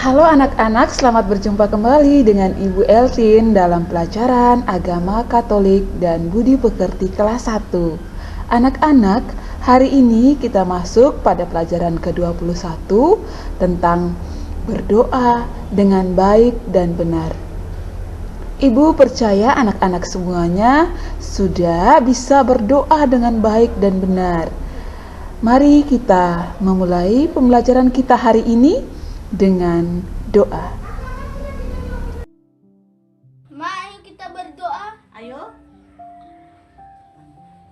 Halo anak-anak, selamat berjumpa kembali dengan Ibu Eltin dalam pelajaran Agama Katolik dan Budi Pekerti kelas 1. Anak-anak, hari ini kita masuk pada pelajaran ke-21 tentang berdoa dengan baik dan benar. Ibu percaya anak-anak semuanya sudah bisa berdoa dengan baik dan benar. Mari kita memulai pembelajaran kita hari ini dengan doa. Mari kita berdoa. Ayo.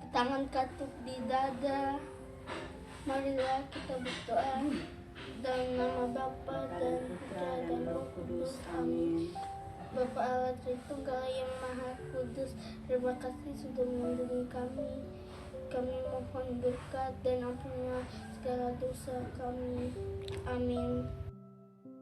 Tangan katuk di dada. Marilah kita berdoa. Dalam nama Bapa dan Putra dan Roh Kudus. Amin. Bapa Allah Tritunggal yang Maha Kudus, terima kasih sudah melindungi kami. Kami mohon berkat dan ampunilah segala dosa kami. Amin.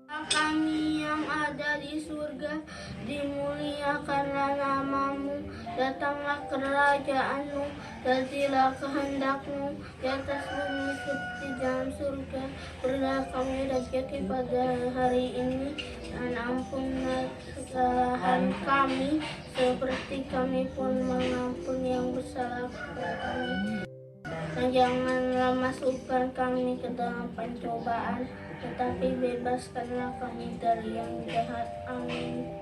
Kami yang ada di surga, dimuliakanlah namamu, datanglah kerajaanmu, jadilah kehendakmu di atas bumi seperti dalam surga. Berilah kami rezeki pada hari ini, dan ampunilah kesalahan kami, seperti kami pun mengampuni yang bersalah kepada kami. Dan janganlah masukkan kami ke dalam pencobaan, tetapi bebaskanlah kami dari yang jahat. Amin.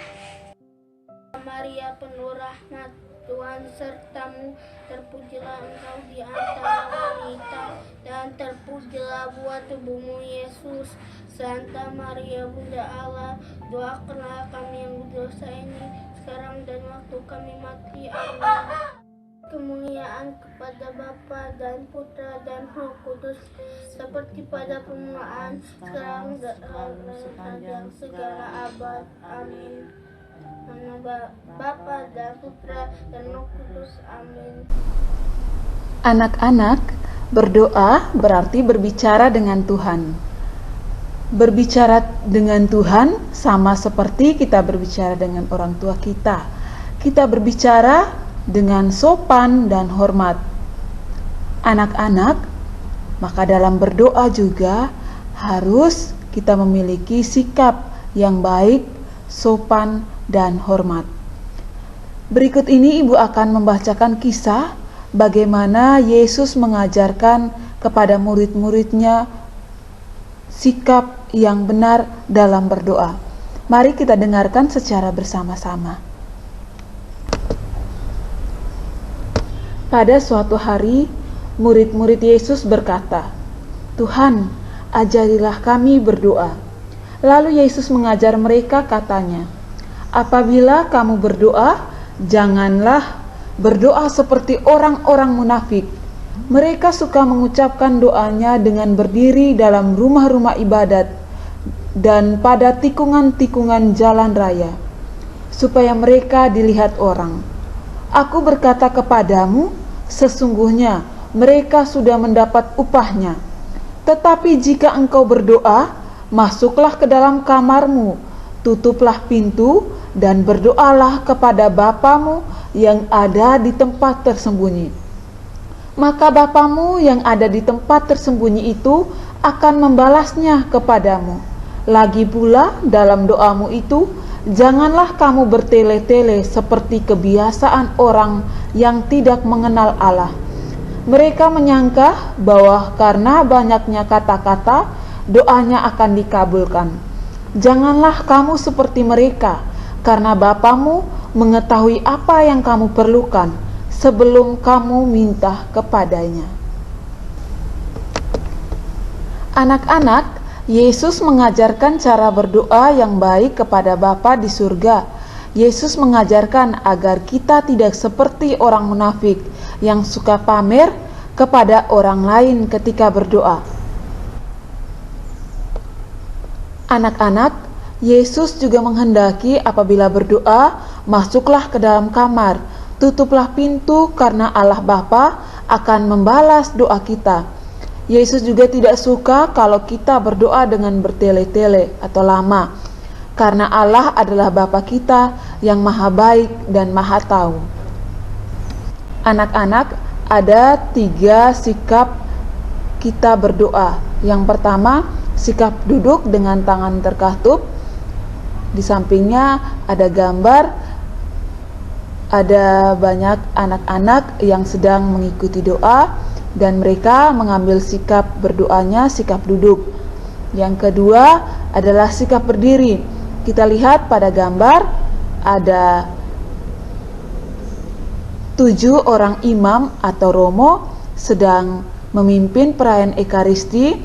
Maria penuh rahmat, Tuhan sertamu, terpujilah engkau di antara wanita, dan terpujilah buah tubuhmu Yesus. Santa Maria Bunda Allah, doakanlah kami yang berdosa ini, sekarang dan waktu kami mati. Amin. Kemuliaan kepada Bapa dan Putra dan Roh Kudus, seperti pada permulaan, sekarang dan segala abad. Amin. Nama Bapa dan Putra dan Roh Kudus. Amin. Anak-anak, berdoa berarti berbicara dengan Tuhan. Berbicara dengan Tuhan sama seperti kita berbicara dengan orang tua kita. Kita berbicara dengan sopan dan hormat. Anak-anak, maka dalam berdoa juga harus kita memiliki sikap yang baik, sopan, dan hormat. Berikut ini Ibu akan membacakan kisah bagaimana Yesus mengajarkan kepada murid-muridnya sikap yang benar dalam berdoa. Mari kita dengarkan secara bersama-sama. Pada suatu hari, murid-murid Yesus berkata, "Tuhan, ajarilah kami berdoa." Lalu Yesus mengajar mereka, katanya, "Apabila kamu berdoa, janganlah berdoa seperti orang-orang munafik. Mereka suka mengucapkan doanya dengan berdiri dalam rumah-rumah ibadat dan pada tikungan-tikungan jalan raya, supaya mereka dilihat orang. Aku berkata kepadamu, sesungguhnya mereka sudah mendapat upahnya. Tetapi jika engkau berdoa, masuklah ke dalam kamarmu, tutuplah pintu, dan berdoalah kepada Bapamu yang ada di tempat tersembunyi. Maka Bapamu yang ada di tempat tersembunyi itu akan membalasnya kepadamu. Lagi pula dalam doamu itu, janganlah kamu bertele-tele seperti kebiasaan orang yang tidak mengenal Allah. Mereka menyangka bahwa karena banyaknya kata-kata, doanya akan dikabulkan. Janganlah kamu seperti mereka, karena Bapamu mengetahui apa yang kamu perlukan sebelum kamu minta kepadanya." Anak-anak, Yesus mengajarkan cara berdoa yang baik kepada Bapa di surga. Yesus mengajarkan agar kita tidak seperti orang munafik yang suka pamer kepada orang lain ketika berdoa. Anak-anak, Yesus juga menghendaki apabila berdoa, masuklah ke dalam kamar, tutuplah pintu karena Allah Bapa akan membalas doa kita. Yesus juga tidak suka kalau kita berdoa dengan bertele-tele atau lama, karena Allah adalah Bapa kita yang maha baik dan maha tahu. Anak-anak, ada 3 sikap kita berdoa. Yang pertama, sikap duduk dengan tangan terkatup. Di sampingnya ada gambar, ada banyak anak-anak yang sedang mengikuti doa dan mereka mengambil sikap berdoanya sikap duduk. Yang kedua adalah sikap berdiri. Kita lihat pada gambar ada 7 orang imam atau romo sedang memimpin perayaan Ekaristi.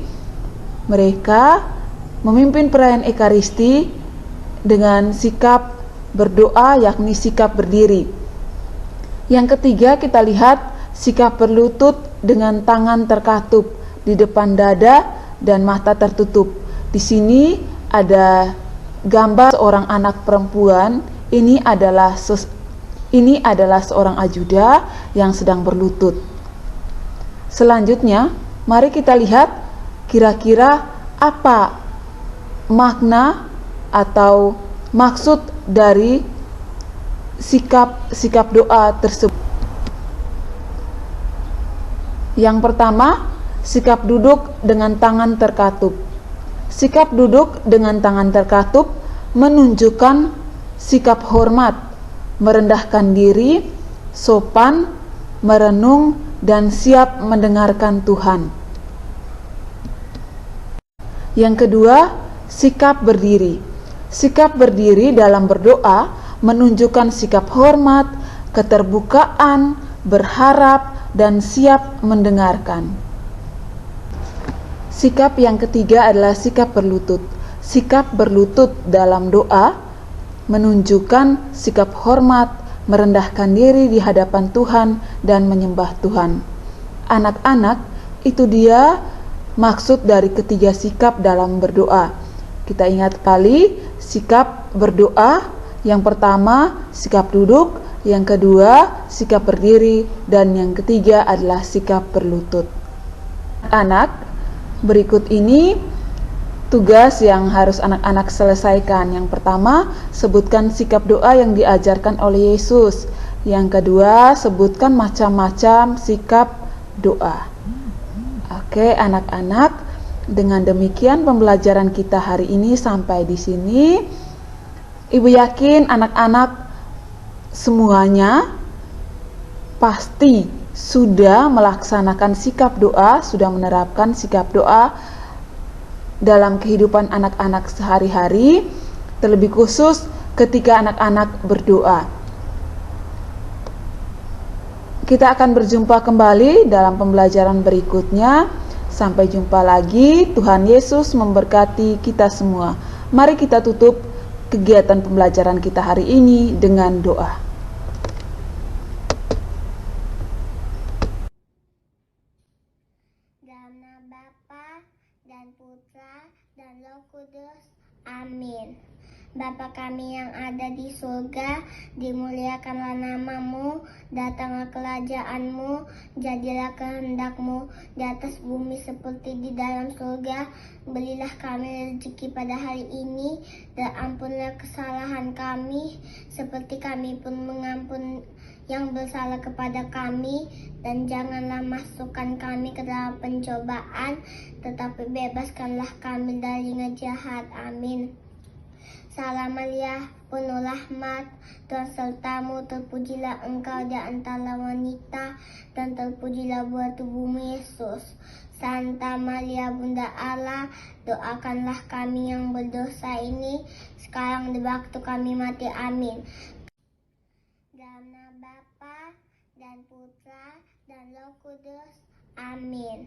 Mereka memimpin perayaan Ekaristi dengan sikap berdoa, yakni sikap berdiri. Yang ketiga kita lihat sikap berlutut dengan tangan terkatup di depan dada dan mata tertutup. Di sini ada gambar seorang anak perempuan. Ini adalah seorang ajuda yang sedang berlutut. Selanjutnya, mari kita lihat kira-kira apa makna atau maksud dari sikap doa tersebut. Yang pertama, sikap duduk dengan tangan terkatup. Sikap duduk dengan tangan terkatup menunjukkan sikap hormat, merendahkan diri, sopan, merenung, dan siap mendengarkan Tuhan. Yang kedua, sikap berdiri. Sikap berdiri dalam berdoa menunjukkan sikap hormat, keterbukaan, berharap, dan siap mendengarkan. Sikap yang ketiga adalah sikap berlutut. Sikap berlutut dalam doa menunjukkan sikap hormat, merendahkan diri di hadapan Tuhan, dan menyembah Tuhan. Anak-anak, itu dia maksud dari ketiga sikap dalam berdoa. Kita ingat kali sikap berdoa. Yang pertama sikap duduk, yang kedua sikap berdiri, dan yang ketiga adalah sikap berlutut. Anak, berikut ini tugas yang harus anak-anak selesaikan. Yang pertama, sebutkan sikap doa yang diajarkan oleh Yesus. Yang kedua, sebutkan macam-macam sikap doa. Oke, anak-anak, dengan demikian pembelajaran kita hari ini sampai di sini. Ibu yakin anak-anak semuanya pasti sudah melaksanakan sikap doa, sudah menerapkan sikap doa dalam kehidupan anak-anak sehari-hari, terlebih khusus ketika anak-anak berdoa. Kita akan berjumpa kembali dalam pembelajaran berikutnya. Sampai jumpa lagi. Tuhan Yesus memberkati kita semua. Mari kita tutup kegiatan pembelajaran kita hari ini dengan doa. Dalam nama Bapa dan Putra dan Roh Kudus. Amin. Bapa kami yang ada di surga, dimuliakanlah namamu, datanglah kerajaanmu, jadilah kehendakmu di atas bumi seperti di dalam surga. Berilah kami rezeki pada hari ini, dan ampunilah kesalahan kami, seperti kami pun mengampun yang bersalah kepada kami, dan janganlah masukkan kami ke dalam pencobaan, tetapi bebaskanlah kami dari yang jahat. Amin. Salam Maria, penuh rahmat, Tuhan sertamu, terpujilah engkau di antara wanita, dan terpujilah buah tubuhmu Yesus. Santa Maria Bunda Allah, doakanlah kami yang berdosa ini, sekarang di waktu kami mati. Amin. Dalam nama Bapa dan Putra dan Roh Kudus. Amin.